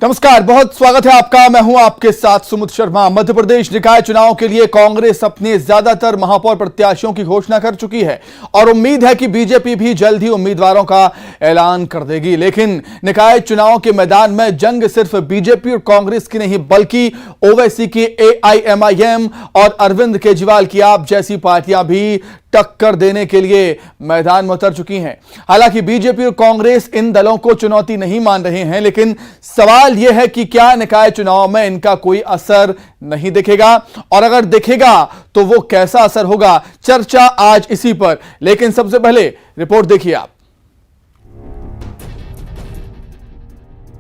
नमस्कार, बहुत स्वागत है आपका। मैं हूं आपके साथ सुमित शर्मा। मध्य प्रदेश निकाय चुनाव के लिए कांग्रेस अपने ज्यादातर महापौर प्रत्याशियों की घोषणा कर चुकी है और उम्मीद है कि बीजेपी भी जल्द ही उम्मीदवारों का ऐलान कर देगी। लेकिन निकाय चुनाव के मैदान में जंग सिर्फ बीजेपी और कांग्रेस की नहीं, बल्कि ओवैसी की AIMIM और अरविंद केजरीवाल की आप जैसी पार्टियां भी टक्कर देने के लिए मैदान में उतर चुकी हैं। हालांकि बीजेपी और कांग्रेस इन दलों को चुनौती नहीं मान रहे हैं, लेकिन सवाल यह है कि क्या निकाय चुनाव में इनका कोई असर नहीं दिखेगा, और अगर दिखेगा तो वो कैसा असर होगा। चर्चा आज इसी पर, लेकिन सबसे पहले रिपोर्ट देखिए आप।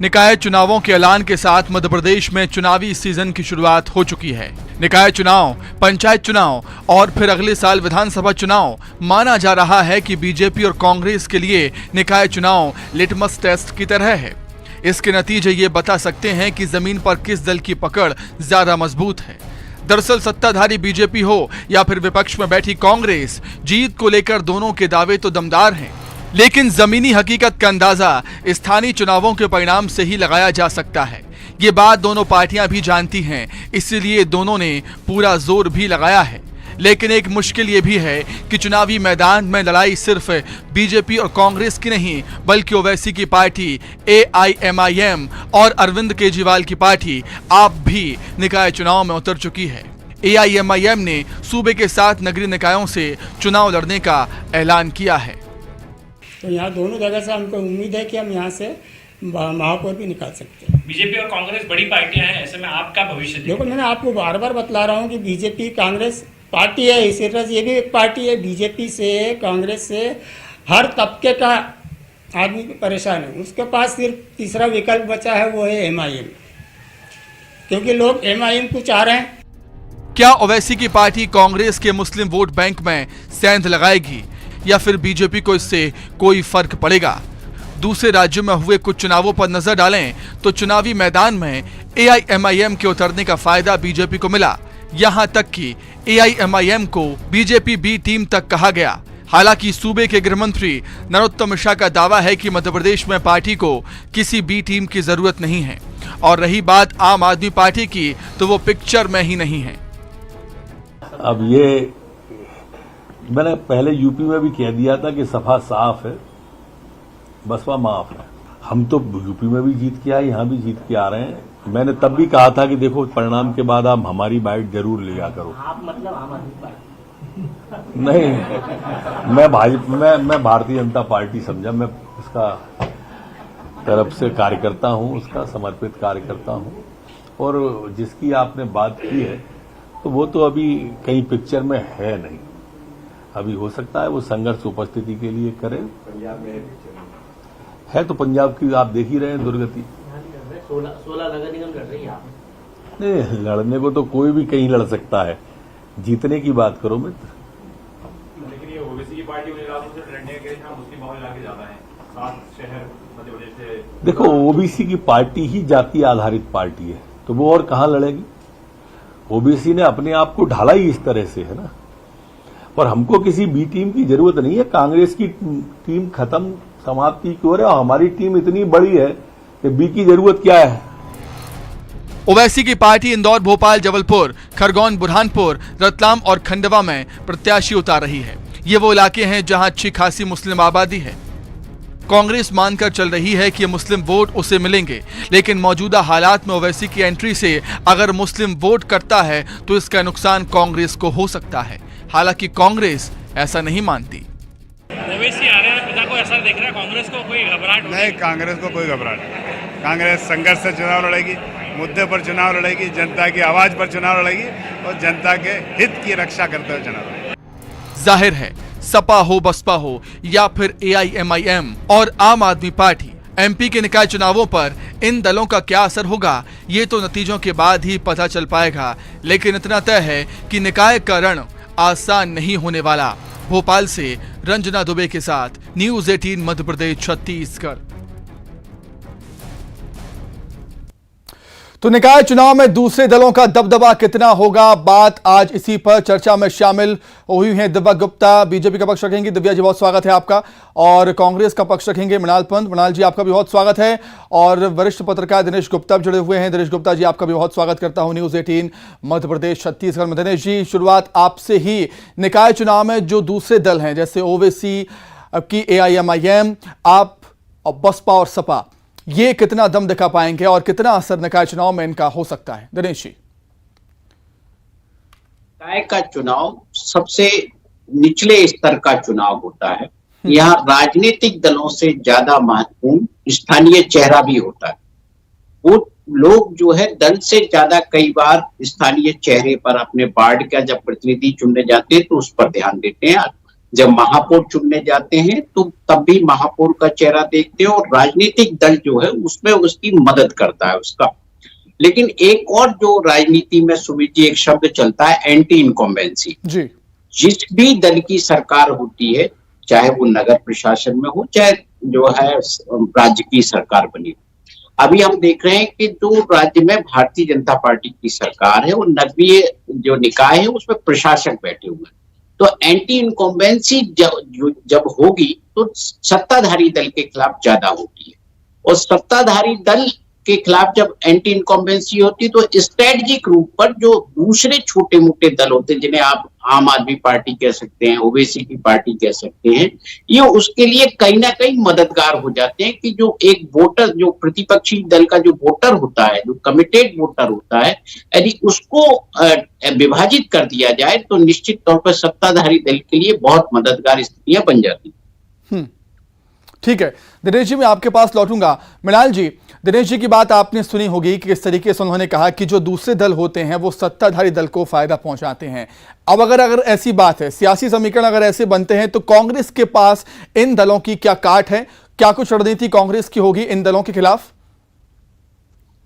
निकाय चुनावों के ऐलान के साथ मध्य प्रदेश में चुनावी सीजन की शुरुआत हो चुकी है। निकाय चुनाव, पंचायत चुनाव और फिर अगले साल विधानसभा चुनाव माना जा रहा है कि बीजेपी और कांग्रेस के लिए निकाय चुनाव लिटमस टेस्ट की तरह है। इसके नतीजे ये बता सकते हैं कि जमीन पर किस दल की पकड़ ज्यादा मजबूत है। दरअसल सत्ताधारी बीजेपी हो या फिर विपक्ष में बैठी कांग्रेस, जीत को लेकर दोनों के दावे तो दमदार हैं, लेकिन जमीनी हकीकत का अंदाजा स्थानीय चुनावों के परिणाम से ही लगाया जा सकता है। ये बात दोनों पार्टियां भी जानती हैं, इसीलिए दोनों ने पूरा जोर भी लगाया है। लेकिन एक मुश्किल ये भी है कि चुनावी मैदान में लड़ाई सिर्फ बीजेपी और कांग्रेस की नहीं, बल्कि ओवैसी की पार्टी AIMIM और अरविंद केजरीवाल की पार्टी आप भी निकाय चुनाव में उतर चुकी है। AIMIM ने सूबे के 7 नगरीय निकायों से चुनाव लड़ने का ऐलान किया है। तो यहाँ दोनों जगह से हमको उम्मीद है कि हम यहाँ से महापौर भी निकाल सकते हैं। बीजेपी और कांग्रेस बड़ी पार्टियां हैं, ऐसे में आपका भविष्य देखो, मैंने आपको बार बार बतला रहा हूँ कि बीजेपी कांग्रेस पार्टी है, इसी तरह से ये भी एक पार्टी है। बीजेपी से, कांग्रेस से हर तबके का आदमी परेशान है। उसके पास सिर्फ तीसरा विकल्प बचा है, वो है MIM, क्योंकि लोग MIM को चाह रहे हैं। क्या ओवैसी की पार्टी कांग्रेस के मुस्लिम वोट बैंक में सेंध लगाएगी या फिर बीजेपी को इससे कोई फर्क पड़ेगा? दूसरे राज्यों में हुए कुछ चुनावों पर नजर डालें तो चुनावी मैदान में AIMIM के उतरने का फायदा बीजेपी को मिला। यहां तक कि AIMIM को बीजेपी बी टीम तक कहा गया। हालांकि सूबे के गृह मंत्री नरोत्तम मिश्रा का दावा है कि मध्य प्रदेश में पार्टी को किसी बी टीम की जरूरत नहीं है, और रही बात आम आदमी पार्टी की, तो वो पिक्चर में ही नहीं है। अब ये मैंने पहले यूपी में भी कह दिया था कि सफा साफ है, बसपा माफ है। हम तो यूपी में भी जीत के आए, यहाँ भी जीत के आ रहे हैं। मैंने तब भी कहा था कि देखो, परिणाम के बाद आप हमारी बाइट जरूर लिया करो। आप मतलब आम आदमी पार्टी? नहीं, मैं भारतीय जनता पार्टी समझा। मैं उसका तरफ से कार्यकर्ता हूँ, उसका समर्पित कार्यकर्ता हूँ। और जिसकी आपने बात की है, तो वो तो अभी कहीं पिक्चर में है नहीं। अभी हो सकता है वो संघर्ष उपस्थिति के लिए करे। पंजाब में है तो पंजाब की आप देख ही रहे हैं दुर्गति। 16 नगर निगम लड़ रही है। नहीं, लड़ने को तो कोई भी कहीं लड़ सकता है, जीतने की बात करो मित्र। लेकिन ये ओबीसी की पार्टी लड़ने के लिए मुस्लिम माहौल लाके जाना है। 7 शहर मध्य प्रदेश से। देखो, ओबीसी की पार्टी ही जाति आधारित पार्टी है, तो वो और कहां लड़ेगी? ओबीसी ने अपने आप को ढाला ही इस तरह से है ना। और हमको किसी बी टीम की जरूरत नहीं है। कांग्रेस की टीम खत्म, समाप्ति की ओर है, और हमारी टीम इतनी बड़ी है कि बी की जरूरत क्या है। ओवैसी की पार्टी इंदौर, भोपाल, जबलपुर, खरगोन, बुरहानपुर, रतलाम और खंडवा में प्रत्याशी उतार रही है। ये वो इलाके हैं जहां अच्छी खासी मुस्लिम आबादी है। कांग्रेस मानकर चल रही है कि मुस्लिम वोट उसे मिलेंगे, लेकिन मौजूदा हालात में ओवैसी की एंट्री से अगर मुस्लिम वोट करता है तो इसका नुकसान कांग्रेस को हो सकता है। हालांकि कांग्रेस ऐसा नहीं मानती। ओवैसी आ रहे हैं, पिता को ऐसा देख रहा है, कांग्रेस को कोई घबराहट नहीं, कांग्रेस को कोई घबराहट नहीं। कांग्रेस संघर्ष से चुनाव लड़ेगी, मुद्दे पर चुनाव लड़ेगी, जनता की आवाज पर चुनाव लड़ेगी और जनता के हित की रक्षा करते हुए चुनाव लड़ेगी। जाहिर है, सपा हो, बसपा हो या फिर AIMIM और आम आदमी पार्टी, MP के निकाय चुनावों पर इन दलों का क्या असर होगा, ये तो नतीजों के बाद ही पता चल पाएगा। लेकिन इतना तय है कि निकाय का रण आसान नहीं होने वाला। भोपाल से रंजना दुबे के साथ न्यूज़ 18 मध्य प्रदेश, छत्तीसगढ़। तो निकाय चुनाव में दूसरे दलों का दबदबा कितना होगा, बात आज इसी पर चर्चा में शामिल हुई हैं दिव्या गुप्ता। बीजेपी का पक्ष रखेंगी, दिव्या जी बहुत स्वागत है आपका। और कांग्रेस का पक्ष रखेंगे मृणाल पंत। मृणाल जी आपका भी बहुत स्वागत है। और वरिष्ठ पत्रकार दिनेश गुप्ता जुड़े हुए हैं। दिनेश गुप्ता जी आपका भी बहुत स्वागत करता हूं न्यूज 18 मध्य प्रदेश छत्तीसगढ़ में। दिनेश जी शुरुआत आपसे ही, निकाय चुनाव में जो दूसरे दल हैं जैसे ओवैसी की AIMIM, आप और बसपा और सपा, ये कितना दम दिखा पाएंगे और कितना असर निकाय चुनाव में इनका हो सकता है? दिनेश जी। निकाय का चुनाव सबसे निचले स्तर का चुनाव होता है। यहाँ राजनीतिक दलों से ज्यादा महत्वपूर्ण स्थानीय चेहरा भी होता है। वो लोग जो है दल से ज्यादा कई बार स्थानीय चेहरे पर अपने वार्ड का जब प्रतिनिधि चुनने जाते हैं तो उस पर ध्यान देते हैं। जब महापौर चुनने जाते हैं तो तब भी महापौर का चेहरा देखते हैं और राजनीतिक दल जो है उसमें उसकी मदद करता है उसका। लेकिन एक और जो राजनीति में सुमित जी एक शब्द चलता है, एंटी इनकम्बेंसी। जिस भी दल की सरकार होती है, चाहे वो नगर प्रशासन में हो चाहे जो है राज्य की सरकार बनी हो। अभी हम देख रहे हैं कि जो राज्य में भारतीय जनता पार्टी की सरकार है वो नगरीय जो निकाय है उसमें प्रशासक बैठे हुए हैं। तो एंटी इनकम्बेंसी जब होगी तो सत्ताधारी दल के खिलाफ ज्यादा होती है। और सत्ताधारी दल के खिलाफ जब एंटी इनकम्बेंसी होती तो स्ट्रेटेजिक रूप पर जो दूसरे छोटे मोटे दल होते हैं, जिन्हें आप आम आदमी पार्टी कह सकते हैं, ओवैसी की पार्टी कह सकते हैं, ये उसके लिए कहीं ना कहीं मददगार हो जाते हैं कि जो एक वोटर, जो प्रतिपक्षी दल का जो वोटर होता है, जो कमिटेड वोटर होता है, यदि उसको विभाजित कर दिया जाए तो निश्चित तौर पर सत्ताधारी दल के लिए बहुत मददगार स्थितियां बन जाती हैं। ठीक है दिनेश जी, मैं आपके पास लौटूंगा। मृणाल जी, दिनेश जी की बात आपने सुनी होगी कि किस तरीके से उन्होंने कहा कि जो दूसरे दल होते हैं वो सत्ताधारी दल को फायदा पहुंचाते हैं। अब अगर ऐसी बात है, सियासी समीकरण अगर ऐसे बनते हैं तो कांग्रेस के पास इन दलों की क्या काट है? क्या कुछ रणनीति कांग्रेस की होगी इन दलों के खिलाफ?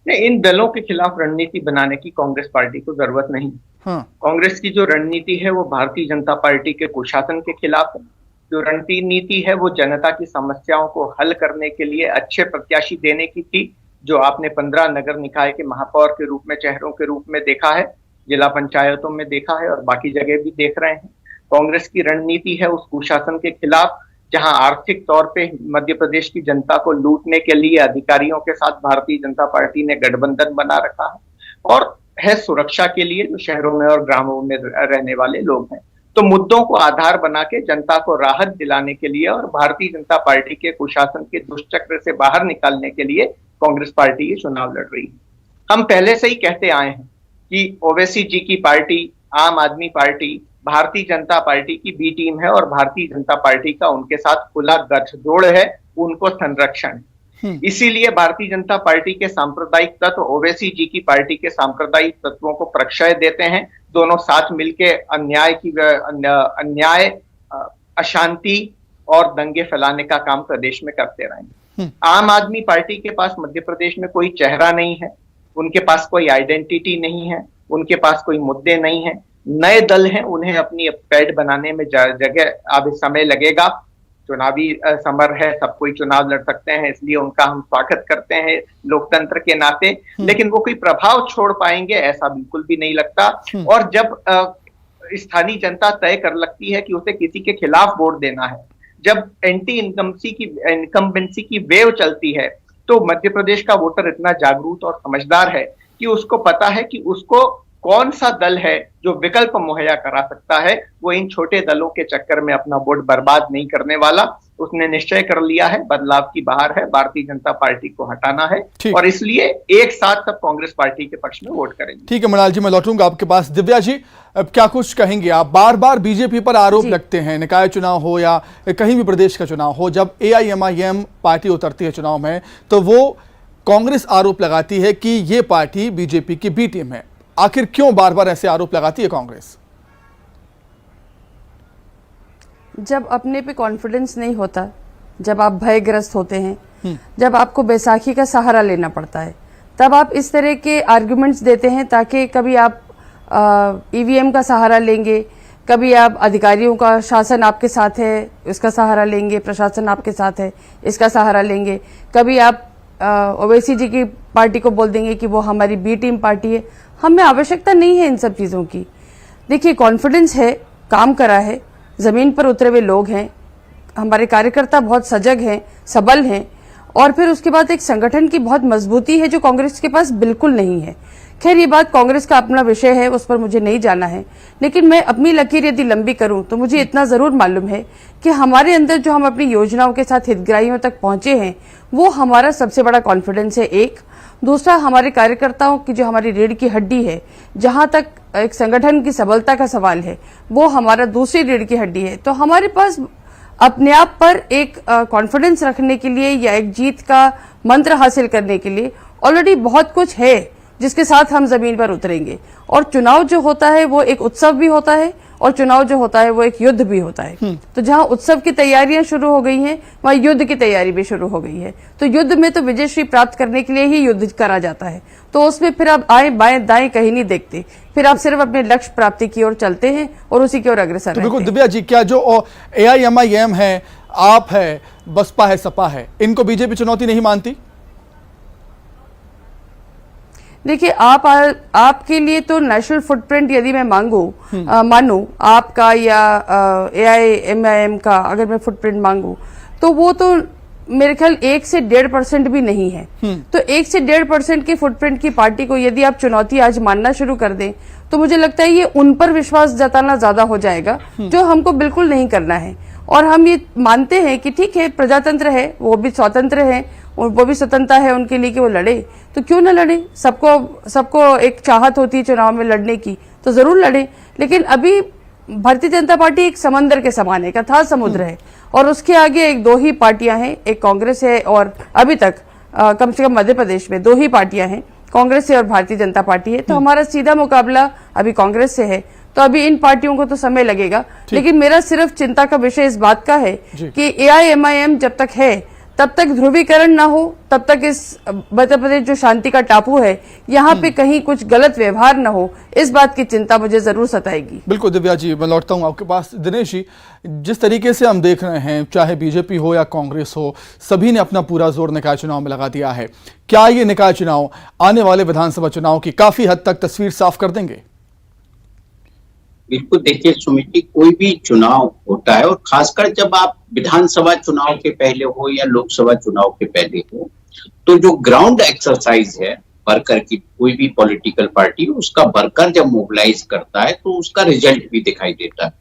नहीं, इन दलों के खिलाफ रणनीति बनाने की कांग्रेस पार्टी को जरूरत नहीं। कांग्रेस की जो रणनीति है वो भारतीय जनता पार्टी के कुशासन के खिलाफ है। जो रणनीति है वो जनता की समस्याओं को हल करने के लिए अच्छे प्रत्याशी देने की थी, जो आपने 15 नगर निकाय के महापौर के रूप में, चेहरों के रूप में देखा है, जिला पंचायतों में देखा है और बाकी जगह भी देख रहे हैं। कांग्रेस की रणनीति है उस कुशासन के खिलाफ जहां आर्थिक तौर पे मध्य प्रदेश की जनता को लूटने के लिए अधिकारियों के साथ भारतीय जनता पार्टी ने गठबंधन बना रखा है, और है सुरक्षा के लिए जो शहरों में और ग्रामों में रहने वाले लोग हैं। तो मुद्दों को आधार बना के जनता को राहत दिलाने के लिए और भारतीय जनता पार्टी के कुशासन के दुष्चक्र से बाहर निकालने के लिए कांग्रेस पार्टी ये चुनाव लड़ रही है। हम पहले से ही कहते आए हैं कि ओवैसी जी की पार्टी, आम आदमी पार्टी, भारतीय जनता पार्टी की बी टीम है और भारतीय जनता पार्टी का उनके साथ खुला गठजोड़ है, उनको संरक्षण है। इसीलिए भारतीय जनता पार्टी के सांप्रदायिक तत्व ओवैसी जी की पार्टी के सांप्रदायिक तत्वों को प्रश्रय देते हैं। दोनों साथ मिलकर अन्याय, अशांति और दंगे फैलाने का काम प्रदेश में करते रहेंगे। आम आदमी पार्टी के पास मध्य प्रदेश में कोई चेहरा नहीं है, उनके पास कोई आइडेंटिटी नहीं है, उनके पास कोई मुद्दे नहीं है। नए दल हैं, उन्हें अपनी पैड बनाने में जगह अब समय लगेगा। चुनावी समर है, सब कोई चुनाव लड़ सकते हैं, इसलिए उनका हम स्वागत करते हैं लोकतंत्र के नाते। लेकिन वो कोई प्रभाव छोड़ पाएंगे ऐसा बिल्कुल भी नहीं लगता। और जब स्थानीय जनता तय कर लगती है कि उसे किसी के खिलाफ वोट देना है, जब एंटी इनकम्बेंसी की वेव चलती है, तो मध्य प्रदेश का वोटर इतना जागरूक और समझदार है कि उसको पता है कि उसको कौन सा दल है जो विकल्प मुहैया करा सकता है। वो इन छोटे दलों के चक्कर में अपना वोट बर्बाद नहीं करने वाला। उसने निश्चय कर लिया है, बदलाव की बहार है, भारतीय जनता पार्टी को हटाना है, और इसलिए एक साथ सब कांग्रेस पार्टी के पक्ष में वोट करेंगे। ठीक है मृणाल जी, मैं लौटूंगा आपके पास। दिव्या जी, अब क्या कुछ कहेंगे आप? बार बार बीजेपी पर आरोप लगते हैं, निकाय चुनाव हो या कहीं भी प्रदेश का चुनाव हो, जब AIMIM पार्टी उतरती है चुनाव में तो वो कांग्रेस आरोप लगाती है कि ये पार्टी बीजेपी की बी टीम है। आखिर क्यों बार बार ऐसे आरोप लगाती है कांग्रेस? जब अपने पे कॉन्फिडेंस नहीं होता, जब आप भयग्रस्त होते हैं, जब आपको बैसाखी का सहारा लेना पड़ता है, तब आप इस तरह के आर्गुमेंट्स देते हैं ताकि कभी आप EVM का सहारा लेंगे, कभी आप अधिकारियों का शासन आपके साथ है उसका सहारा लेंगे, प्रशासन आपके साथ है इसका सहारा लेंगे, कभी आप ओवैसी जी की पार्टी को बोल देंगे कि वो हमारी बी टीम पार्टी है। हमें आवश्यकता नहीं है इन सब चीज़ों की। देखिए, कॉन्फिडेंस है, काम करा है, ज़मीन पर उतरे हुए लोग हैं, हमारे कार्यकर्ता बहुत सजग हैं, सबल हैं, और फिर उसके बाद एक संगठन की बहुत मजबूती है जो कांग्रेस के पास बिल्कुल नहीं है। खैर, ये बात कांग्रेस का अपना विषय है, उस पर मुझे नहीं जाना है, लेकिन मैं अपनी लकीर यदि लंबी करूं तो मुझे इतना जरूर मालूम है कि हमारे अंदर जो हम अपनी योजनाओं के साथ हितग्राहियों तक पहुंचे हैं वो हमारा सबसे बड़ा कॉन्फिडेंस है। एक दूसरा, हमारे कार्यकर्ताओं की जो हमारी रीढ़ की हड्डी है, जहां तक एक संगठन की सबलता का सवाल है, वो हमारा दूसरी रीढ़ की हड्डी है। तो हमारे पास अपने आप पर एक कॉन्फिडेंस रखने के लिए या एक जीत का मंत्र हासिल करने के लिए ऑलरेडी बहुत कुछ है जिसके साथ हम जमीन पर उतरेंगे। और चुनाव जो होता है वो एक उत्सव भी होता है और चुनाव जो होता है वो एक युद्ध भी होता है। तो जहां उत्सव की तैयारियां शुरू हो गई हैं वहां युद्ध की तैयारी भी शुरू हो गई है। तो युद्ध में तो विजयश्री प्राप्त करने के लिए ही युद्ध करा जाता है। तो उसमें फिर आप आए बाएं दाएं कहीं नहीं देखते, फिर आप सिर्फ अपने लक्ष्य प्राप्ति की ओर चलते हैं और उसी की ओर अग्रसर रहते हैं। बिल्कुल दिव्या जी, क्या जो AIMIM है, आप है, बसपा है, सपा है, इनको बीजेपी चुनौती नहीं मानती? देखिए, आपके लिए तो नेशनल फुटप्रिंट यदि मैं मानूं आपका या AIMIM का, अगर मैं फुटप्रिंट मांगू तो वो तो मेरे ख्याल 1 से 1.5% भी नहीं है। तो 1 से 1.5% की फुटप्रिंट की पार्टी को यदि आप चुनौती आज मानना शुरू कर दें तो मुझे लगता है ये उन पर विश्वास जताना ज्यादा हो जाएगा, जो हमको बिल्कुल नहीं करना है। और हम ये मानते हैं कि ठीक है, प्रजातंत्र है, वो भी स्वतंत्र है और वो भी स्वतंत्रता है उनके लिए कि वो लड़े, तो क्यों ना लड़े। सबको एक चाहत होती है चुनाव में लड़ने की, तो जरूर लड़े। लेकिन अभी भारतीय जनता पार्टी एक समंदर के समान है, एक अथाह समुद्र है, और उसके आगे एक दो ही पार्टियां हैं, एक कांग्रेस है और अभी तक कम से कम मध्य प्रदेश में 2 ही पार्टियां हैं, कांग्रेस से और भारतीय जनता पार्टी है। तो हमारा सीधा मुकाबला अभी कांग्रेस से है। तो अभी इन पार्टियों को तो समय लगेगा, लेकिन मेरा सिर्फ चिंता का विषय इस बात का है कि AIMIM जब तक है तब तक ध्रुवीकरण ना हो, तब तक इस मध्य प्रदेश जो शांति का टापू है यहाँ पे कहीं कुछ गलत व्यवहार ना हो, इस बात की चिंता मुझे जरूर सताएगी। बिल्कुल दिव्या जी, मैं लौटता हूँ आपके पास। दिनेश जी, जिस तरीके से हम देख रहे हैं, चाहे बीजेपी हो या कांग्रेस हो, सभी ने अपना पूरा जोर निकाय चुनाव में लगा दिया है। क्या ये निकाय चुनाव आने वाले विधानसभा चुनाव की काफी हद तक तस्वीर साफ कर देंगे? बिल्कुल, देखिए सुमित जी, कोई भी चुनाव होता है और खासकर जब आप विधानसभा चुनाव के पहले हो या लोकसभा चुनाव के पहले हो, तो जो ग्राउंड एक्सरसाइज है वर्कर की, कोई भी पॉलिटिकल पार्टी उसका वर्कर जब मोबिलाइज करता है तो उसका रिजल्ट भी दिखाई देता है।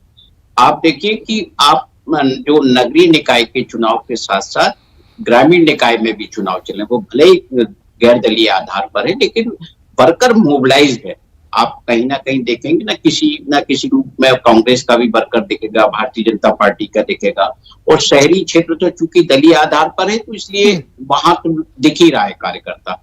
आप देखिए कि आप जो नगरीय निकाय के चुनाव के साथ साथ ग्रामीण निकाय में भी चुनाव चले, वो भले ही गैर दलीय आधार पर है, लेकिन वर्कर मोबिलाइज है। आप कहीं ना कहीं देखेंगे ना किसी रूप में कांग्रेस का भी वर्कर दिखेगा, भारतीय जनता पार्टी का दिखेगा, और शहरी क्षेत्र तो चूंकि दलीय आधार पर है तो इसलिए वहां तो दिख ही रहा है कार्यकर्ता।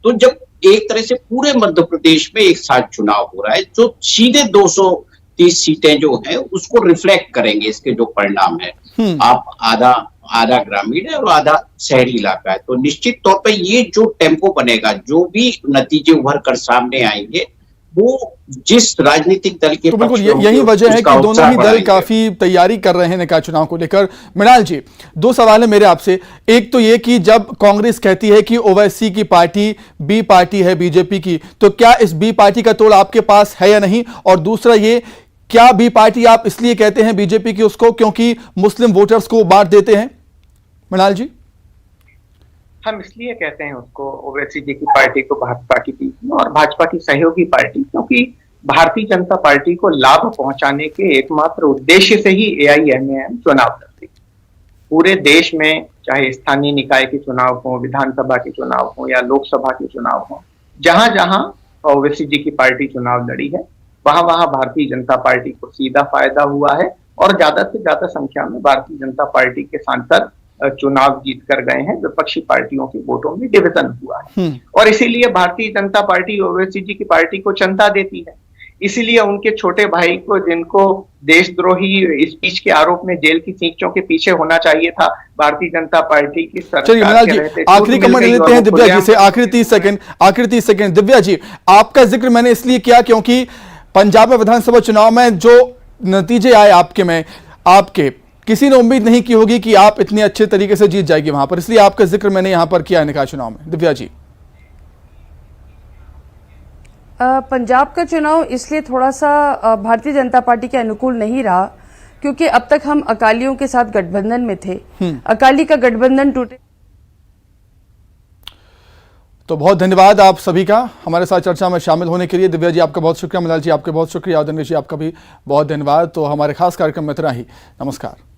तो जब एक तरह से पूरे मध्य प्रदेश में एक साथ चुनाव हो रहा है, जो सीधे 230 सीटें जो है उसको रिफ्लेक्ट करेंगे इसके जो परिणाम है। आप आधा ग्रामीण है और आधा शहरी इलाका है, तो निश्चित तौर पर ये जो टेम्पो बनेगा, जो भी नतीजे उभर कर सामने आएंगे, वो जिस राजनीतिक दल के, तो बिल्कुल यही वजह है कि दोनों ही दल काफी तैयारी कर रहे हैं निकाय चुनाव को लेकर। मृणाल जी, 2 सवाल है मेरे आपसे। एक तो ये कि जब कांग्रेस कहती है कि ओवैसी की पार्टी बी पार्टी है बीजेपी की, तो क्या इस बी पार्टी का तोड़ आपके पास है या नहीं? और दूसरा ये, क्या बी पार्टी आप इसलिए कहते हैं बीजेपी की उसको क्योंकि मुस्लिम वोटर्स को बांट देते हैं? मृणाल जी, हम इसलिए कहते हैं उसको ओवैसी जी की पार्टी को भाजपा की पीछे और भाजपा की सहयोगी पार्टी, क्योंकि भारतीय जनता पार्टी को लाभ पहुंचाने के एकमात्र उद्देश्य से ही AIMIM चुनाव करती है। पूरे देश में चाहे स्थानीय निकाय के चुनाव हो, विधानसभा के चुनाव हो या लोकसभा के चुनाव हो, जहां जहां ओवैसी जी की पार्टी चुनाव लड़ी है वहां वहां भारतीय जनता पार्टी को सीधा फायदा हुआ है और ज्यादा से ज्यादा संख्या में भारतीय जनता पार्टी के सांसद चुनाव जीत कर गए हैं। विपक्षी पार्टियों के वोटों में डिवीजन हुआ है और इसीलिए भारतीय जनता पार्टी ओवैसी जी की पार्टी को चंदा देती है। इसीलिए उनके छोटे भाई को, जिनको देशद्रोही स्पीच के आरोप में जेल की सींचों के पीछे होना चाहिए था, भारतीय जनता पार्टी की सरकार के रहते आखिरी कमेंट लेते हैं दिव्या जी से, आखिरी 30 सेकंड। दिव्या जी, आपका जिक्र मैंने इसलिए किया क्योंकि पंजाब में विधानसभा चुनाव में जो नतीजे आए आपके किसी ने उम्मीद नहीं की होगी कि आप इतने अच्छे तरीके से जीत जाएगी वहां पर, इसलिए आपका जिक्र मैंने यहां पर किया निकाय चुनाव में। दिव्या जी, पंजाब का चुनाव इसलिए थोड़ा सा भारतीय जनता पार्टी के अनुकूल नहीं रहा क्योंकि अब तक हम अकालियों के साथ गठबंधन में थे। अकाली का गठबंधन टूटे। तो बहुत धन्यवाद आप सभी का हमारे साथ चर्चा में शामिल होने के लिए। दिव्या जी आपका बहुत शुक्रिया, मलाल जी आपका बहुत शुक्रिया, और धनवीर जी आपका भी बहुत धन्यवाद। तो हमारे खास कार्यक्रम में इतना ही। नमस्कार।